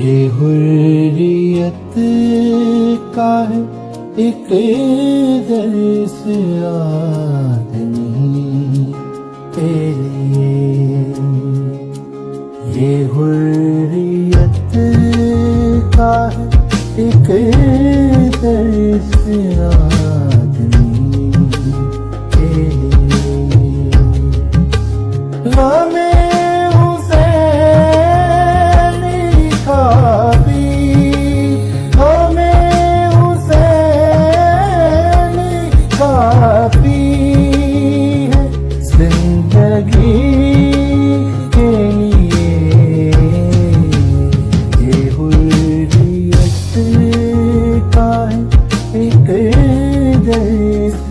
ये हुर्रियत का है एक दर्स आदमी के लिए। ये हुर्रियत का है एक दर्स आदमी के लिए। गमे जिंदगी के लिए ये हुर्रियत का है एक दर्स